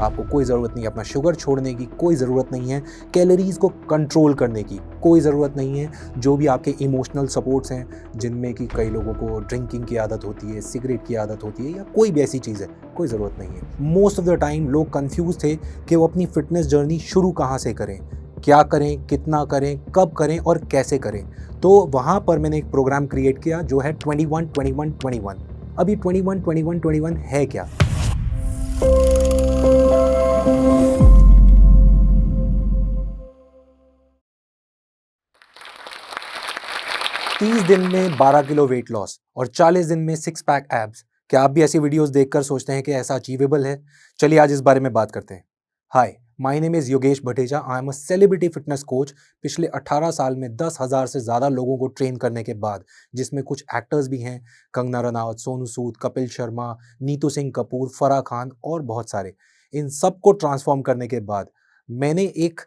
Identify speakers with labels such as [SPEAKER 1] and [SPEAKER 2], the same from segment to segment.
[SPEAKER 1] आपको कोई ज़रूरत नहीं है अपना शुगर छोड़ने की, कोई ज़रूरत नहीं है कैलोरीज़ को कंट्रोल करने की, कोई ज़रूरत नहीं है जो भी आपके इमोशनल सपोर्ट्स हैं, जिनमें कि कई लोगों को ड्रिंकिंग की आदत होती है, सिगरेट की आदत होती है या कोई भी ऐसी चीज़ है, कोई ज़रूरत नहीं है। मोस्ट ऑफ द टाइम लोग कन्फ्यूज़ थे कि वो अपनी फ़िटनेस जर्नी शुरू कहाँ से करें, क्या करें, कितना करें, कब करें और कैसे करें। तो वहाँ पर मैंने एक प्रोग्राम क्रिएट किया जो है 21-21-21। अभी 21-21-21 है क्या? 30 दिन में 12 किलो वेट लॉस और 40 दिन में 6 पैक एब्स। क्या आप भी ऐसी वीडियोस देखकर सोचते हैं कि ऐसा अचीवेबल है? चलिए आज इस बारे में बात करते हैं। Hi, my name is Yogesh Bhateja. I am a celebrity fitness coach. पिछले 18 साल में 10,000 से ज़्यादा लोगों को ट्रेन करने के बाद, जिसमें कुछ एक्टर्स भी हैं, कंगना रनावत, सोनू सूद, कपिल शर्मा, नीतू सिंह कपूर, फराह खान और बहुत सारे, इन सबको ट्रांसफॉर्म करने के बाद मैंने एक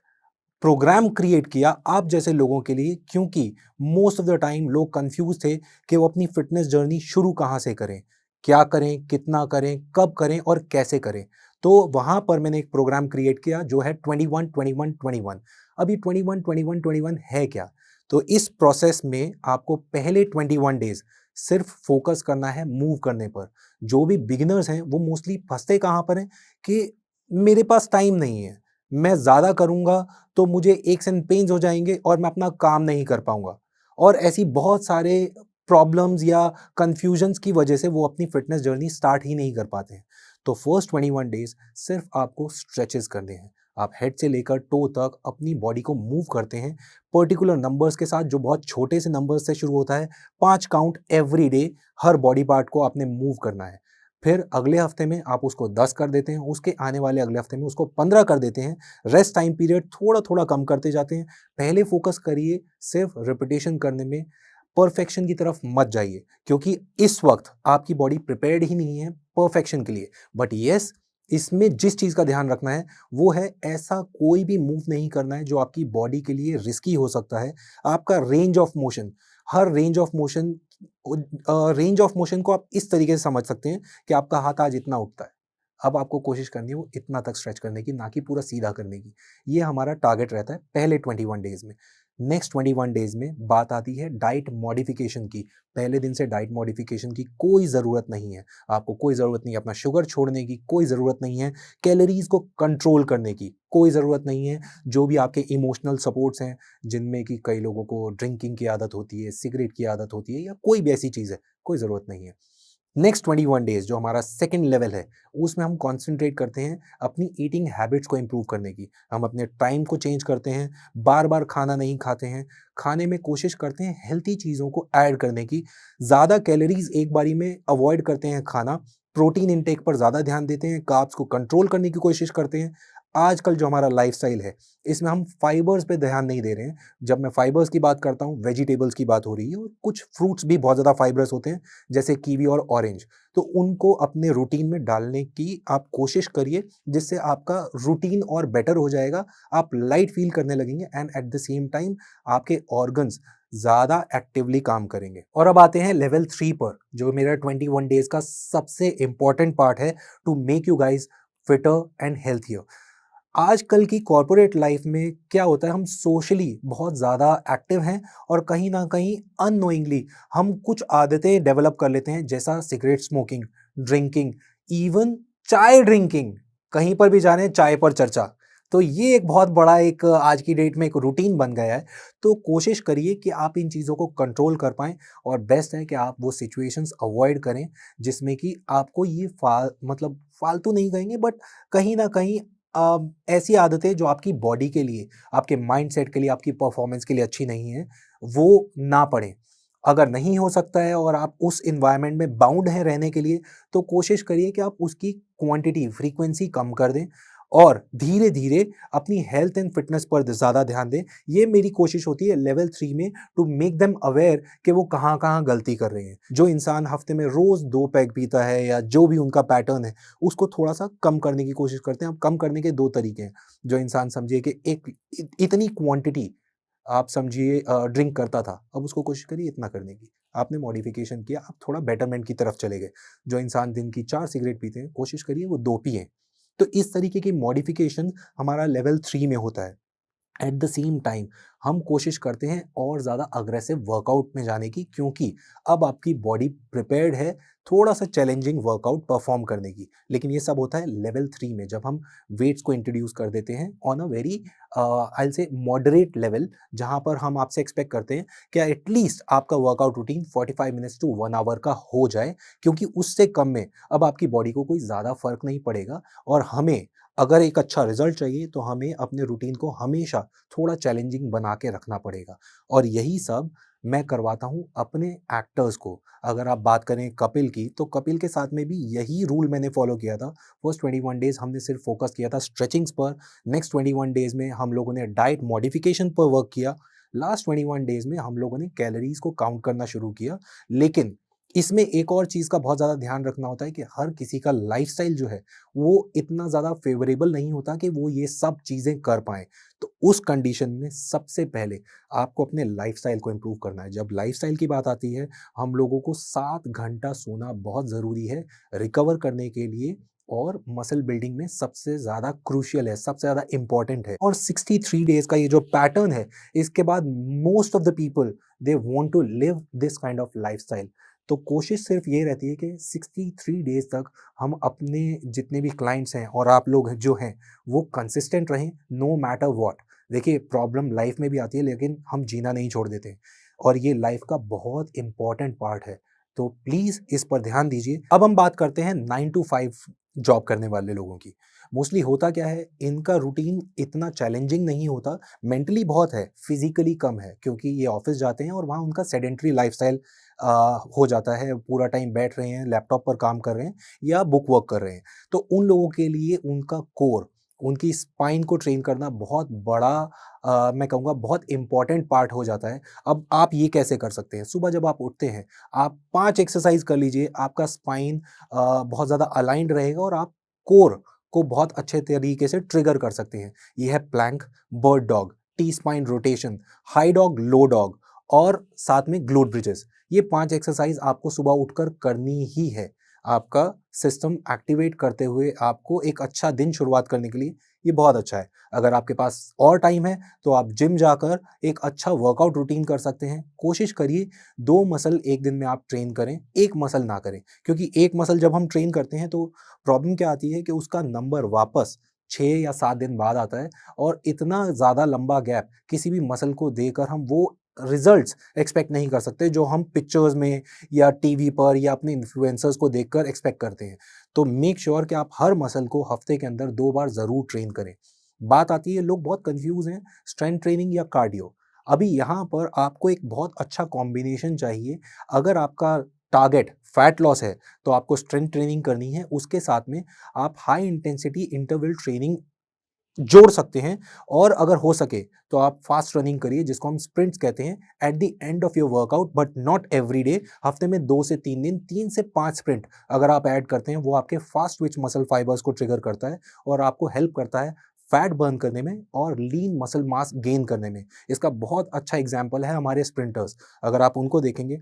[SPEAKER 1] प्रोग्राम क्रिएट किया आप जैसे लोगों के लिए, क्योंकि मोस्ट ऑफ द टाइम लोग कंफ्यूज थे कि वो अपनी फिटनेस जर्नी शुरू कहाँ से करें, क्या करें, कितना करें, कब करें और कैसे करें। तो वहाँ पर मैंने एक प्रोग्राम क्रिएट किया जो है 21-21-21। अभी 21-21-21 है क्या? तो इस प्रोसेस में आपको पहले 21 डेज सिर्फ फोकस करना है मूव करने पर। जो भी बिगिनर्स हैं वो मोस्टली फंसते कहाँ पर हैं कि मेरे पास टाइम नहीं है, मैं ज़्यादा करूँगा तो मुझे एक्स एंड पेन्स हो जाएँगे और मैं अपना काम नहीं कर पाऊँगा। और ऐसी बहुत सारे प्रॉब्लम्स या कन्फ्यूजन्स की वजह से वो अपनी फ़िटनेस जर्नी स्टार्ट ही नहीं कर पाते हैं। तो फर्स्ट 21 डेज़ सिर्फ़ आपको स्ट्रेचेज़ करने हैं। आप हेड से लेकर टो तक अपनी बॉडी को मूव करते हैं, पर्टिकुलर नंबर्स के साथ, जो बहुत छोटे से नंबर्स से शुरू होता है। 5 काउंट एवरी डे, हर बॉडी पार्ट को आपने मूव करना है। फिर अगले हफ्ते में आप उसको 10 कर देते हैं, उसके आने वाले अगले हफ्ते में उसको 15 कर देते हैं। रेस्ट टाइम पीरियड थोड़ा-थोड़ा कम करते जाते हैं। पहले फोकस करिए सिर्फ रिपिटेशन करने में, परफेक्शन की तरफ मत जाइए, क्योंकि इस वक्त आपकी बॉडी प्रिपेयर्ड ही नहीं है परफेक्शन के लिए। बट येस, इसमें जिस चीज़ का ध्यान रखना है वो है ऐसा कोई भी मूव नहीं करना है जो आपकी बॉडी के लिए रिस्की हो सकता है। आपका range of motion, her range of motion को आप इस तरीके से समझ सकते हैं कि आपका हाथ आज इतना उठता है, अब आपको कोशिश करनी है वो इतना तक स्ट्रेच करने की, ना कि पूरा सीधा करने की। ये हमारा टारगेट रहता है पहले 21 डेज़ में। नेक्स्ट 21 डेज़ में बात आती है डाइट मॉडिफ़िकेशन की। पहले दिन से डाइट मॉडिफ़िकेशन की कोई ज़रूरत नहीं है। आपको कोई ज़रूरत नहीं है अपना शुगर छोड़ने की, कोई ज़रूरत नहीं है कैलोरीज़ को कंट्रोल करने की, कोई ज़रूरत नहीं है जो भी आपके इमोशनल सपोर्ट्स हैं, जिनमें कि कई लोगों को ड्रिंकिंग की आदत होती है, सिगरेट की आदत होती है या कोई भी ऐसी चीज़ है, कोई ज़रूरत नहीं है। नेक्स्ट 21 डेज़ जो हमारा सेकंड लेवल है, उसमें हम कॉन्संट्रेट करते हैं अपनी ईटिंग हैबिट्स को इम्प्रूव करने की। हम अपने टाइम को चेंज करते हैं, बार-बार खाना नहीं खाते हैं, खाने में कोशिश करते हैं हेल्थी चीज़ों को ऐड करने की, ज़्यादा कैलोरीज़ एक बारी में अवॉइड करते हैं खाना, प्रोटीन इनटेक पर ज़्यादा ध्यान देते हैं, कार्ब्स को कंट्रोल करने की कोशिश करते हैं। आजकल जो हमारा लाइफ़स्टाइल है, इसमें हम फाइबर्स पे ध्यान नहीं दे रहे हैं। जब मैं फाइबर्स की बात करता हूँ, वेजिटेबल्स की बात हो रही है और कुछ फ्रूट्स भी बहुत ज़्यादा फाइबरस होते हैं, जैसे कीवी और ऑरेंज। तो उनको अपने रूटीन में डालने की आप कोशिश करिए, जिससे आपका रूटीन और बेटर हो जाएगा। आप लाइट फील करने लगेंगे and at the same time आपके ऑर्गन्स ज़्यादा एक्टिवली काम करेंगे। और अब आते हैं लेवल 3 पर, जो मेरा 21 डेज़ का सबसे इम्पोर्टेंट पार्ट है to make you guys fitter and healthier. आजकल की कॉर्पोरेट लाइफ में क्या होता है, हम सोशली बहुत ज़्यादा एक्टिव हैं और कहीं न कहीं अननोइंगली हम कुछ आदतें डेवलप कर लेते हैं, जैसा सिगरेट स्मोकिंग, ड्रिंकिंग, इवन चाय ड्रिंकिंग। कहीं पर भी जा रहे हैं, चाय पर चर्चा। तो ये एक बहुत बड़ा एक आज की डेट में एक रूटीन बन गया है। तो कोशिश करिए कि आप इन चीज़ों को कंट्रोल कर पाएँ और बेस्ट है कि आप वो सिचुएशंस अवॉइड करें, जिसमें कि आपको ये मतलब फालतू नहीं कहेंगे, बट कहीं न कहीं ऐसी आदतें जो आपकी बॉडी के लिए, आपके माइंडसेट के लिए, आपकी परफॉर्मेंस के लिए अच्छी नहीं है, वो ना पड़ें। अगर नहीं हो सकता है और आप उस एनवायरनमेंट में बाउंड हैं रहने के लिए, तो कोशिश करिए कि आप उसकी क्वांटिटी, फ्रीक्वेंसी कम कर दें और धीरे-धीरे अपनी हेल्थ एंड फिटनेस पर ज़्यादा ध्यान दें। ये मेरी कोशिश होती है लेवल 3 में, टू मेक देम अवेयर कि वो कहाँ-कहाँ गलती कर रहे हैं। जो इंसान हफ्ते में रोज़ 2 पैग पीता है या जो भी उनका पैटर्न है, उसको थोड़ा-सा कम करने की कोशिश करते हैं। अब कम करने के 2 तरीके हैं। जो इंसान समझिए कि एक इतनी क्वांटिटी आप समझिए ड्रिंक करता था, अब उसको कोशिश करिए इतना करने की। आपने मॉडिफ़िकेशन किया, आप थोड़ा बेटरमेंट की तरफ चले गए। जो इंसान दिन की 4 सिगरेट पीते हैं, कोशिश करिए वो 2 पिएँ। तो इस तरीके की मॉडिफिकेशन हमारा लेवल 3 में होता है। एट द सेम टाइम हम कोशिश करते हैं और ज़्यादा अग्रेसिव वर्कआउट में जाने की, क्योंकि अब आपकी बॉडी प्रिपेयर्ड है थोड़ा सा चैलेंजिंग वर्कआउट परफॉर्म करने की। लेकिन ये सब होता है लेवल 3 में, जब हम वेट्स को इंट्रोड्यूस कर देते हैं ऑन अ वेरी आई से मॉडरेट लेवल, जहाँ पर हम आपसे एक्सपेक्ट करते हैं कि एटलीस्ट आपका workout routine 45 minutes to 1 hour का हो जाए, क्योंकि उससे कम में अब आपकी बॉडी को कोई ज़्यादा फर्क नहीं पड़ेगा। और हमें अगर एक अच्छा रिजल्ट चाहिए तो हमें अपने रूटीन को हमेशा थोड़ा चैलेंजिंग बना के रखना पड़ेगा। और यही सब मैं करवाता हूँ अपने एक्टर्स को। अगर आप बात करें कपिल की, तो कपिल के साथ में भी यही रूल मैंने फॉलो किया था। फर्स्ट 21 डेज़ हमने सिर्फ फोकस किया था स्ट्रेचिंग्स पर, नेक्स्ट 21 डेज़ में हम लोगों ने डाइट मॉडिफिकेशन पर वर्क किया, लास्ट 21 डेज़ में हम लोगों ने कैलोरीज़ को काउंट करना शुरू किया। लेकिन इसमें एक और चीज़ का बहुत ज़्यादा ध्यान रखना होता है कि हर किसी का लाइफ़स्टाइल जो है वो इतना ज़्यादा फ़ेवरेबल नहीं होता कि वो ये सब चीज़ें कर पाएँ। तो उस कंडीशन में सबसे पहले आपको अपने लाइफ़स्टाइल को इम्प्रूव करना है। जब लाइफ़स्टाइल की बात आती है, हम लोगों को 7 घंटा सोना बहुत ज़रूरी है रिकवर करने के लिए, और मसल बिल्डिंग में सबसे ज़्यादा क्रूशियल है, सबसे ज़्यादा इम्पोर्टेंट है। और 63 डेज़ का ये जो पैटर्न है, इसके बाद most of the people they want to live this kind of lifestyle. तो कोशिश सिर्फ ये रहती है कि 63 डेज़ तक हम अपने जितने भी क्लाइंट्स हैं और आप लोग जो हैं, वो कंसिस्टेंट रहें नो मैटर व्हाट। देखिए, प्रॉब्लम लाइफ में भी आती है, लेकिन हम जीना नहीं छोड़ देते हैं, और ये लाइफ का बहुत इम्पोर्टेंट पार्ट है। तो प्लीज़ इस पर ध्यान दीजिए। अब हम बात करते हैं 9 टू 5 जॉब करने वाले लोगों की। मोस्टली होता क्या है, इनका रूटीन इतना चैलेंजिंग नहीं होता, मेंटली बहुत है, फिज़िकली कम है, क्योंकि ये ऑफ़िस जाते हैं और वहाँ उनका सेडेंटरी लाइफ़स्टाइल हो जाता है, पूरा टाइम बैठ रहे हैं, लैपटॉप पर काम कर रहे हैं या बुक वर्क कर रहे हैं। तो उन लोगों के लिए उनका कोर, उनकी स्पाइन को ट्रेन करना बहुत बड़ा मैं कहूँगा बहुत इम्पोर्टेंट पार्ट हो जाता है। अब आप ये कैसे कर सकते हैं? सुबह जब आप उठते हैं, आप 5 एक्सरसाइज़ कर लीजिए, आपका स्पाइन बहुत ज़्यादा अलाइन्ड रहेगा और आप कोर को बहुत अच्छे तरीके से ट्रिगर कर सकते हैं। ये है plank, bird dog, T spine rotation, high dog, low dog, और साथ में ग्लूट ब्रिजेस। ये 5 एक्सरसाइज़ आपको सुबह उठकर करनी ही है। आपका सिस्टम एक्टिवेट करते हुए आपको एक अच्छा दिन शुरुआत करने के लिए ये बहुत अच्छा है। अगर आपके पास और टाइम है, तो आप जिम जाकर एक अच्छा वर्कआउट रूटीन कर सकते हैं। कोशिश करिए 2 मसल एक दिन में आप ट्रेन करें, 1 मसल ना करें। क्योंकि 1 मसल जब हम ट्रेन करते हैं, तो प्रॉब्लम क्या आती है कि उसका नंबर वापस 6 या 7 दिन बाद आता है, और इतना ज़्यादा लंबा गैप किसी भी मसल को देकर हम वो रिजल्ट्स एक्सपेक्ट नहीं कर सकते जो हम पिक्चर्स में या टीवी पर या अपने इन्फ्लुएंसर्स को देखकर एक्सपेक्ट करते हैं। तो मेक श्योर कि आप हर मसल को हफ्ते के अंदर 2 बार ज़रूर ट्रेन करें। बात आती है, लोग बहुत कन्फ्यूज़ हैं, स्ट्रेंथ ट्रेनिंग या कार्डियो। अभी यहाँ पर आपको एक बहुत अच्छा कॉम्बिनेशन चाहिए। अगर आपका टारगेट फैट लॉस है, तो आपको स्ट्रेंथ ट्रेनिंग करनी है, उसके साथ में आप हाई इंटेंसिटी इंटरवल ट्रेनिंग जोड़ सकते हैं। और अगर हो सके तो आप फास्ट रनिंग करिए, जिसको हम स्प्रिंट्स कहते हैं, at the end of your workout, but not every day. हफ्ते में 2 से 3 दिन, 3 से 5 स्प्रिंट अगर आप ऐड करते हैं, वो आपके फास्ट ट्विच मसल फाइबर्स को ट्रिगर करता है और आपको हेल्प करता है फैट बर्न करने में और लीन मसल मास गेन करने में। इसका बहुत अच्छा एग्जाम्पल है हमारे स्प्रिंटर्स। अगर आप उनको देखेंगे,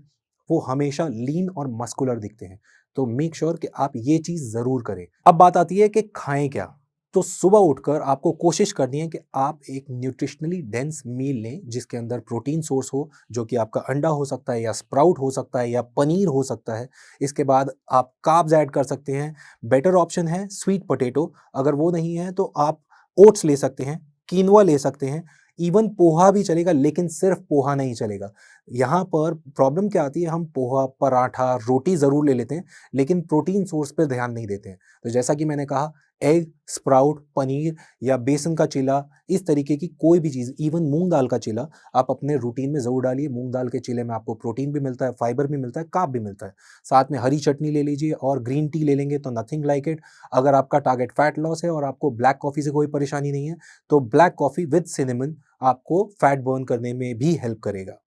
[SPEAKER 1] वो हमेशा लीन और मस्कुलर दिखते हैं। तो मेक श्योर कि आप ये चीज़ ज़रूर करें। अब बात आती है कि खाएँ क्या? तो सुबह उठकर आपको कोशिश करनी है कि आप एक न्यूट्रिशनली डेंस मील लें, जिसके अंदर प्रोटीन सोर्स हो, जो कि आपका अंडा हो सकता है या स्प्राउट हो सकता है या पनीर हो सकता है। इसके बाद आप कार्ब्स ऐड कर सकते हैं। बेटर ऑप्शन है स्वीट पोटैटो, अगर वो नहीं है तो आप ओट्स ले सकते हैं, कीनोआ ले सकते हैं, इवन पोहा भी चलेगा, लेकिन सिर्फ पोहा नहीं चलेगा। यहाँ पर प्रॉब्लम क्या आती है, हम पोहा, पराठा, रोटी ज़रूर ले लेते हैं, लेकिन प्रोटीन सोर्स पे ध्यान नहीं देते हैं। तो जैसा कि मैंने कहा, एग, स्प्राउट, पनीर या बेसन का चीला, इस तरीके की कोई भी चीज़, इवन मूँग दाल का चीला आप अपने रूटीन में ज़रूर डालिए। मूँग दाल के चीले में आपको प्रोटीन भी मिलता है, फाइबर भी मिलता है, कार्ब भी मिलता है। साथ में हरी चटनी ले लीजिए और ग्रीन टी ले लेंगे तो नथिंग लाइक इट। अगर आपका टारगेट फैट लॉस है और आपको ब्लैक कॉफ़ी से कोई परेशानी नहीं है, तो ब्लैक कॉफ़ी विद सिनेमन आपको फैट बर्न करने में भी हेल्प करेगा।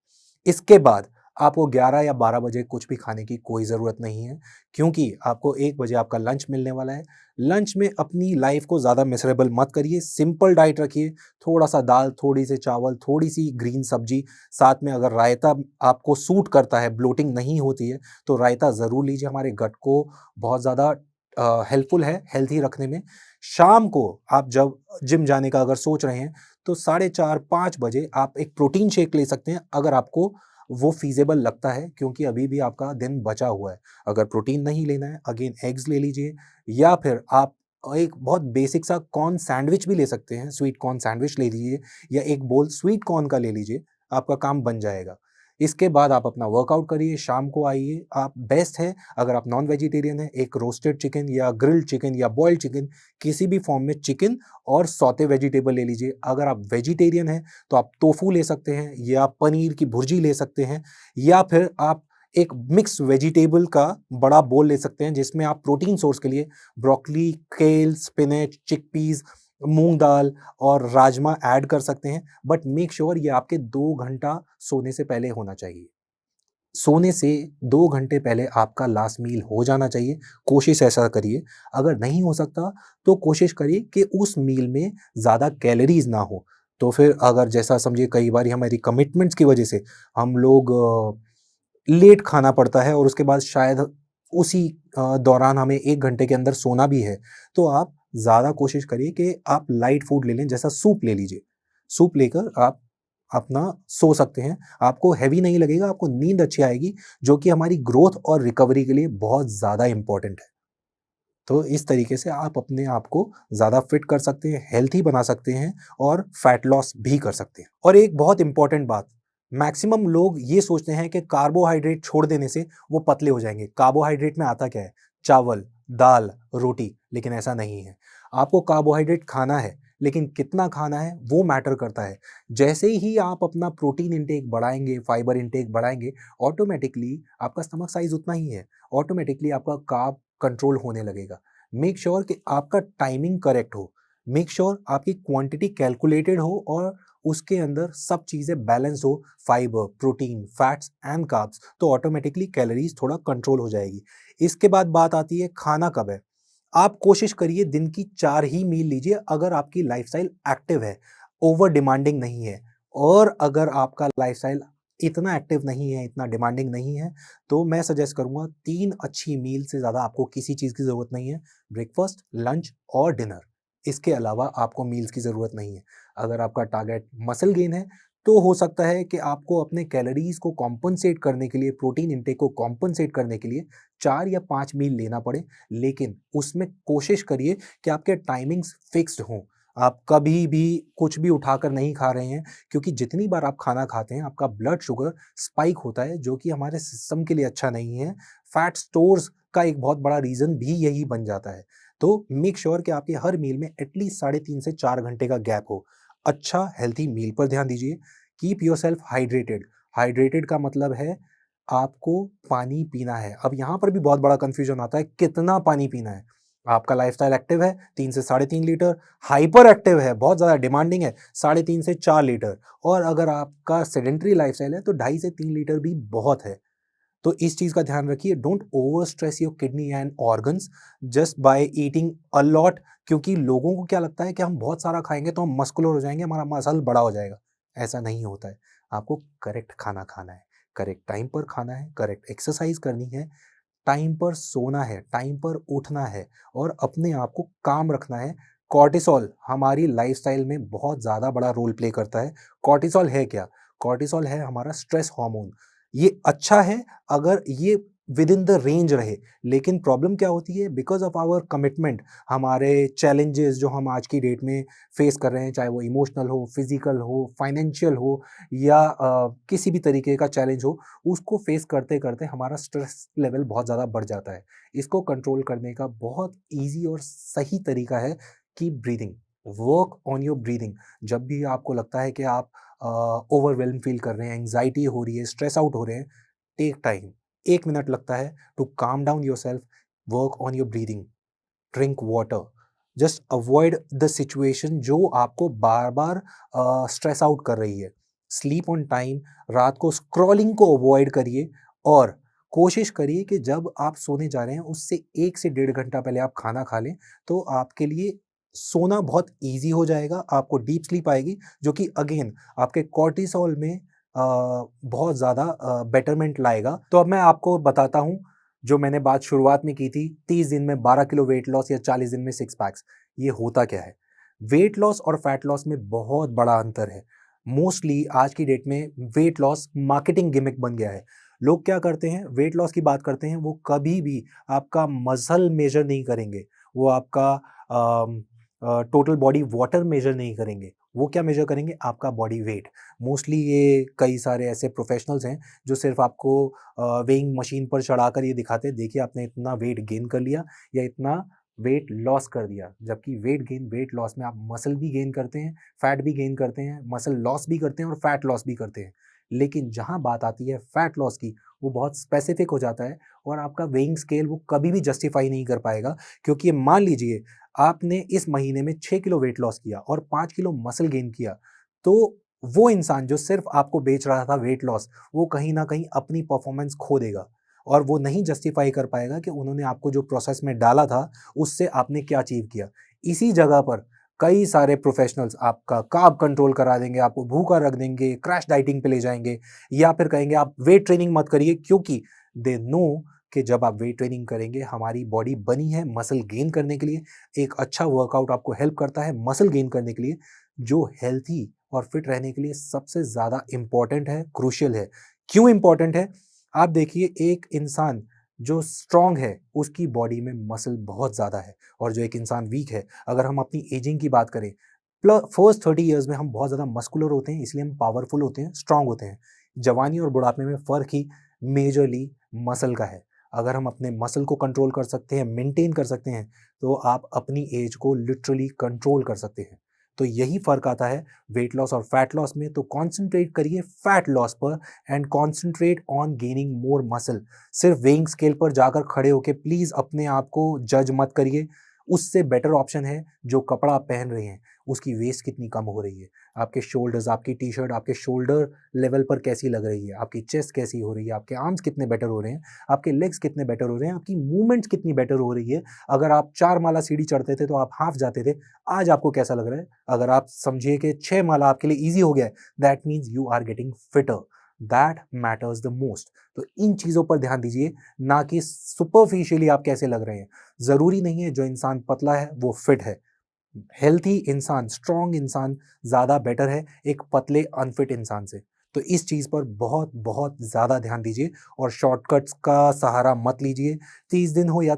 [SPEAKER 1] इसके बाद आपको 11 या 12 बजे कुछ भी खाने की कोई ज़रूरत नहीं है, क्योंकि आपको 1 बजे आपका लंच मिलने वाला है। लंच में अपनी लाइफ़ को ज़्यादा मिज़रेबल मत करिए, सिंपल डाइट रखिए, थोड़ा-सा दाल, थोड़ी-सी चावल, थोड़ी-सी ग्रीन सब्ज़ी, साथ में अगर रायता आपको सूट करता है, ब्लोटिंग नहीं होती है, तो रायता ज़रूर लीजिए, हमारे गट को बहुत ज़्यादा हेल्पफुल है हेल्थी रखने में। शाम को आप जब जिम जाने का अगर सोच रहे हैं तो 4:30-5 बजे आप एक प्रोटीन शेक ले सकते हैं अगर आपको वो फ़ीज़ेबल लगता है, क्योंकि अभी भी आपका दिन बचा हुआ है। अगर प्रोटीन नहीं लेना है, अगेन एग्स ले लीजिए, या फिर आप एक बहुत बेसिक सा कॉर्न सैंडविच भी ले सकते हैं, स्वीट कॉर्न सैंडविच ले लीजिए या एक बोल स्वीट कॉर्न का ले लीजिए, आपका काम बन जाएगा। इसके बाद आप अपना वर्कआउट करिए, शाम को आइए। आप बेस्ट है अगर आप नॉन वेजिटेरियन हैं, एक रोस्टेड चिकन या ग्रिल्ड चिकन या बॉइल्ड चिकन, किसी भी फॉर्म में चिकन और सौते वेजिटेबल ले लीजिए। अगर आप वेजिटेरियन हैं तो आप टोफू ले सकते हैं या पनीर की भुर्जी ले सकते हैं, या फिर आप एक मिक्स वेजिटेबल का बड़ा बोल ले सकते हैं जिसमें आप प्रोटीन सोर्स के लिए ब्रोकली, केल, स्पिनच, चिकपीस, मूंग दाल और राजमा ऐड कर सकते हैं। बट मेक श्योर ये आपके 2 घंटा सोने से पहले होना चाहिए। सोने से 2 घंटे पहले आपका लास्ट मील हो जाना चाहिए, कोशिश ऐसा करिए। अगर नहीं हो सकता तो कोशिश करिए कि उस मील में ज़्यादा कैलोरीज़ ना हो। तो फिर अगर जैसा समझिए कई बारी हमारी कमिटमेंट्स की वजह से हम लोग लेट खाना पड़ता है और उसके बाद शायद उसी दौरान हमें 1 घंटे के अंदर सोना भी है, तो आप ज़्यादा कोशिश करिए कि आप लाइट फूड ले लें, जैसा सूप ले लीजिए। सूप लेकर आप अपना सो सकते हैं। आपको हेवी नहीं लगेगा, आपको नींद अच्छी आएगी, जो कि हमारी ग्रोथ और रिकवरी के लिए बहुत ज़्यादा इम्पोर्टेंट है। तो इस तरीके से आप अपने आप को ज़्यादा फिट कर सकते हैं, हेल्थी बना सकते हैं और फैट लॉस भी कर सकते हैं। और एक बहुत इम्पोर्टेंट बात, मैक्सिमम लोग ये सोचते हैं कि कार्बोहाइड्रेट छोड़ देने से वो पतले हो जाएँगे। कार्बोहाइड्रेट में आता क्या है? चावल, दाल, रोटी, लेकिन ऐसा नहीं है। आपको कार्बोहाइड्रेट खाना है, लेकिन कितना खाना है वो मैटर करता है। जैसे ही आप अपना प्रोटीन इंटेक बढ़ाएँगे, फाइबर इंटेक बढ़ाएँगे, ऑटोमैटिकली आपका स्टमक साइज़ उतना ही है। ऑटोमैटिकली आपका कार्ब कंट्रोल होने लगेगा। मेक श्योर कि आपका टाइमिंग करेक्ट हो। मेक श्योर आपकी क्वांटिटी कैलकुलेटेड हो और उसके अंदर सब चीज़ें बैलेंस हो, fibre, protein, fats and carbs, तो ऑटोमेटिकली कैलोरीज़ थोड़ा कंट्रोल हो जाएगी। इसके बाद बात आती है खाना कब है? आप कोशिश करिए दिन की 4 ही मील लीजिए अगर आपकी लाइफ़स्टाइल एक्टिव है, ओवर डिमांडिंग नहीं है। और अगर आपका लाइफ़स्टाइल इतना एक्टिव नहीं है, इतना डिमांडिंग नहीं है, तो मैं सजेस्ट करूँगा 3 अच्छी मील से ज़्यादा आपको किसी चीज़ की ज़रूरत नहीं है। ब्रेकफ़ास्ट, लंच और डिनर। इसके अलावा आपको मील्स की ज़रूरत नहीं है। अगर आपका टारगेट मसल गेन है, तो हो सकता है कि आपको अपने कैलोरीज़ को कॉम्पेंसेट करने के लिए, प्रोटीन इंटेक को कॉम्पेंसेट करने के लिए 4 या 5 मील लेना पड़े, लेकिन उसमें कोशिश करिए कि आपके टाइमिंग्स फिक्स्ड हों। आप कभी भी कुछ भी उठाकर नहीं खा रहे हैं, क्योंकि जितनी बार आप खाना खाते हैं, आपका ब्लड शुगर स्पाइक होता है, जो कि हमारे सिस्टम के लिए अच्छा नहीं है। फैट स्टोर्स का एक बहुत बड़ा रीज़न भी यही बन जाता है। तो मेक श्योर कि आपके हर मील में एटलीस्ट 3.5 से 4 घंटे का गैप हो। अच्छा हेल्थी मील पर ध्यान दीजिए। Keep yourself hydrated. हाइड्रेटेड का मतलब है आपको पानी पीना है। अब यहाँ पर भी बहुत बड़ा कन्फ्यूजन आता है, कितना पानी पीना है? आपका लाइफ़स्टाइल एक्टिव है 3 से 3.5 लीटर, हाइपर एक्टिव है, बहुत ज़्यादा डिमांडिंग है 3.5 से 4 लीटर, और अगर आपका सेडेंटरी लाइफ़स्टाइल है तो 2.5 से 3 लीटर भी बहुत है। तो इस चीज़ का ध्यान रखिए, don't over stress your kidney and organs just by eating a lot, क्योंकि लोगों को क्या लगता है कि हम बहुत सारा खाएँगे तो हम मस्कुलर हो जाएँगे, हमारा मसल बड़ा हो जाएगा। ऐसा नहीं होता है। आपको करेक्ट खाना खाना है, करेक्ट टाइम पर खाना है, करेक्ट एक्सरसाइज़ करनी है, टाइम पर सोना है, टाइम पर उठना है और अपने आप को काम रखना है। कॉर्टिसोल हमारी लाइफ़स्टाइल में बहुत ज़्यादा बड़ा रोल प्ले करता है। कॉर्टिसोल है क्या? कॉर्टिसोल है हमारा स्ट्रेस हार्मोन। ये अच्छा है अगर ये विदिन द रेंज रहे, लेकिन प्रॉब्लम क्या होती है, बिकॉज़ ऑफ आवर कमिटमेंट, हमारे चैलेंजेस जो हम आज की डेट में फेस कर रहे हैं, चाहे वो इमोशनल हो, फिज़िकल हो, फाइनेंशियल हो या किसी भी तरीके का चैलेंज हो, उसको फेस करते-करते हमारा स्ट्रेस लेवल बहुत ज़्यादा बढ़ जाता है। इसको कंट्रोल करने का बहुत ईज़ी और सही तरीका है keep breathing, work on your breathing. जब भी आपको लगता है कि आप ओवरवेल्म फील कर रहे हैं, एंग्ज़ायटी हो रही है, स्ट्रेस आउट हो रहे हैं, टेक टाइम। 1 मिनट लगता है to calm down yourself, work on your breathing, drink water, just avoid the situation जो आपको बार-बार स्ट्रेस आउट कर रही है। स्लीप ऑन टाइम, रात को स्क्रॉलिंग को अवॉइड करिए और कोशिश करिए कि जब आप सोने जा रहे हैं उससे 1 से डेढ़ घंटा पहले आप खाना खा लें, तो आपके लिए सोना बहुत ईज़ी हो जाएगा, आपको डीप स्लीप आएगी, जो कि अगेन आपके कॉर्टिसोल में बहुत ज़्यादा बेटरमेंट लाएगा। तो अब मैं आपको बताता हूँ जो मैंने बात शुरुआत में की थी 30 दिन में 12 किलो वेट लॉस या 40 दिन में 6 पैक्स, ये होता क्या है? वेट लॉस और फैट लॉस में बहुत बड़ा अंतर है। मोस्टली आज की डेट में वेट लॉस मार्केटिंग गिमिक बन गया है। लोग क्या करते हैं, वेट लॉस की बात करते हैं, वो कभी भी आपका मसल मेजर नहीं करेंगे, वो आपका टोटल बॉडी वाटर मेजर नहीं करेंगे, वो क्या मेजर करेंगे? आपका बॉडी वेट। मोस्टली ये कई सारे ऐसे प्रोफेशनल्स हैं जो सिर्फ आपको वेइंग मशीन पर चढ़ाकर ये दिखाते हैं, देखिए आपने इतना वेट गेन कर लिया या इतना वेट लॉस कर दिया। जबकि वेट गेन, वेट लॉस में आप मसल भी गेन करते हैं, फैट भी गेन करते हैं, मसल लॉस भी करते हैं और फैट लॉस भी करते हैं। लेकिन जहाँ बात आती है फैट लॉस की, वो बहुत स्पेसिफिक हो जाता है और आपका वेइंग स्केल वो कभी भी जस्टिफाई नहीं कर पाएगा। क्योंकि मान लीजिए आपने इस महीने में 6 किलो वेट लॉस किया और 5 किलो मसल गेन किया, तो वो इंसान जो सिर्फ आपको बेच रहा था वेट लॉस, वो कहीं न कहीं अपनी परफॉर्मेंस खो देगा और वो नहीं जस्टिफाई कर पाएगा कि उन्होंने आपको जो प्रोसेस में डाला था, उससे आपने क्या अचीव किया। इसी जगह पर कई सारे प्रोफेशनल्स आपका कार्ब कंट्रोल करा देंगे, आपको भूखा रख देंगे, क्रैश डाइटिंग पे ले जाएँगे या फिर कहेंगे आप वेट ट्रेनिंग मत करिए, क्योंकि दे नो कि जब आप वेट ट्रेनिंग करेंगे, हमारी बॉडी बनी है मसल गेन करने के लिए। एक अच्छा वर्कआउट आपको हेल्प करता है मसल गेन करने के लिए, जो हेल्थी और फिट रहने के लिए सबसे ज़्यादा इम्पोर्टेंट है, क्रूशियल है। क्यों इम्पोर्टेंट है? आप देखिए, एक इंसान जो स्ट्रॉन्ग है, उसकी बॉडी में मसल बहुत ज़्यादा है और जो एक इंसान वीक है, अगर हम अपनी एजिंग की बात करें, फर्स्ट 30 ईयर्स में हम बहुत ज़्यादा मस्कुलर होते हैं, इसलिए हम पावरफुल होते हैं, स्ट्रॉन्ग होते हैं। जवानी और बुढ़ापे में फ़र्क ही मेजरली मसल का है। अगर हम अपने मसल को कंट्रोल कर सकते हैं, मेंटेन कर सकते हैं, तो आप अपनी एज को लिटरली कंट्रोल कर सकते हैं। तो यही फ़र्क आता है वेट लॉस और फैट लॉस में। तो कॉन्संट्रेट करिए फैट लॉस पर and concentrate on gaining more muscle. सिर्फ वेइंग स्केल पर जाकर खड़े होके प्लीज़ अपने आप को जज मत करिए। उससे बेटर ऑप्शन है जो कपड़ा आप पहन रहे हैं, उसकी वेस्ट कितनी कम हो रही है, आपके शोल्डर्स, आपकी टी-शर्ट आपके शोल्डर लेवल पर कैसी लग रही है, आपकी चेस्ट कैसी हो रही है, आपके आर्म्स कितने बेटर हो रहे हैं, आपके लेग्स कितने बेटर हो रहे हैं, आपकी मूवमेंट्स कितनी बेटर हो रही है। अगर आप 4 माला सीढ़ी चढ़ते थे तो आप हाफ जाते थे, आज आपको कैसा लग रहा है? अगर आप समझिए कि 6 माला आपके लिए ईज़ी हो गया है, that means you are getting fitter. That matters the most. तो इन चीज़ों पर ध्यान दीजिए, ना कि सुपरफिशियली आप कैसे लग रहे हैं। ज़रूरी नहीं है जो इंसान पतला है वो फिट है। हेल्थी इंसान, स्ट्रॉन्ग इंसान ज़्यादा बेटर है एक पतले अनफिट इंसान से। तो इस चीज़ पर बहुत बहुत ज़्यादा ध्यान दीजिए और शॉर्टकट्स का सहारा मत लीजिए। 30 दिन हो या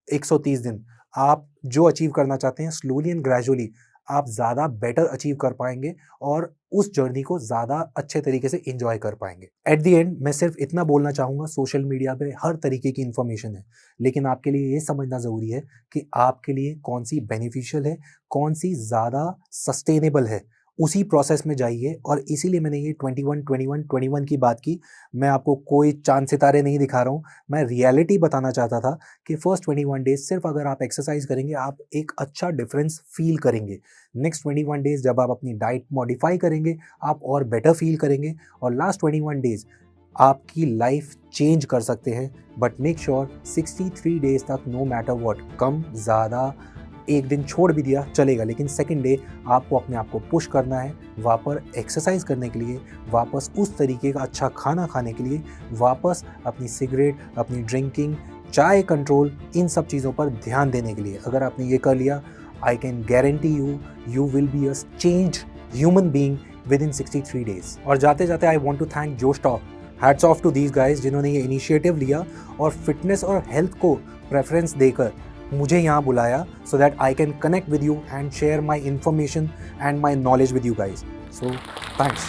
[SPEAKER 1] 130 दिन, आप जो अचीव करना चाहते हैं स्लोली एंड ग्रेजुअली आप ज़्यादा बेटर अचीव कर पाएँगे और उस जर्नी को ज़्यादा अच्छे तरीके से एन्जॉय कर पाएँगे। एट द एंड मैं सिर्फ इतना बोलना चाहूँगा, सोशल मीडिया पे हर तरीके की इन्फॉर्मेशन है, लेकिन आपके लिए ये समझना ज़रूरी है कि आपके लिए कौन-सी बेनिफिशियल है, कौन-सी ज़्यादा सस्टेनेबल है। उसी प्रोसेस में जाइए और इसीलिए मैंने ये 21-21-21 की बात की। मैं आपको कोई चाँद-सितारे नहीं दिखा रहा हूँ, मैं रियलिटी बताना चाहता था कि फर्स्ट 21 डेज़ सिर्फ अगर आप एक्सरसाइज़ करेंगे, आप एक अच्छा डिफरेंस फ़ील करेंगे। नेक्स्ट 21 डेज़ जब आप अपनी डाइट मॉडिफ़ाई करेंगे, आप और बेटर फ़ील करेंगे और लास्ट 21 डेज़ आपकी लाइफ़ चेंज कर सकते हैं। बट मेक श्योर 63 डेज़ तक नो मैटर व्हाट, कम ज़्यादा एक दिन छोड़ भी दिया चलेगा, लेकिन सेकंड डे आपको अपने आप को पुश करना है, वापस एक्सरसाइज करने के लिए, वापस उस तरीके का अच्छा खाना खाने के लिए, वापस अपनी सिगरेट, अपनी ड्रिंकिंग, चाय कंट्रोल, इन सब चीज़ों पर ध्यान देने के लिए। अगर आपने ये कर लिया, I can guarantee you, you will be a changed human being within 63 days. और जाते जाते I want to thank Josh Talk, hats off to these guys जिन्होंने ये इनिशिएटिव लिया और फिटनेस और हेल्थ को प्रेफरेंस देकर मुझे यहाँ बुलाया, so that I can connect with you and share my information and my knowledge with you guys. So thanks.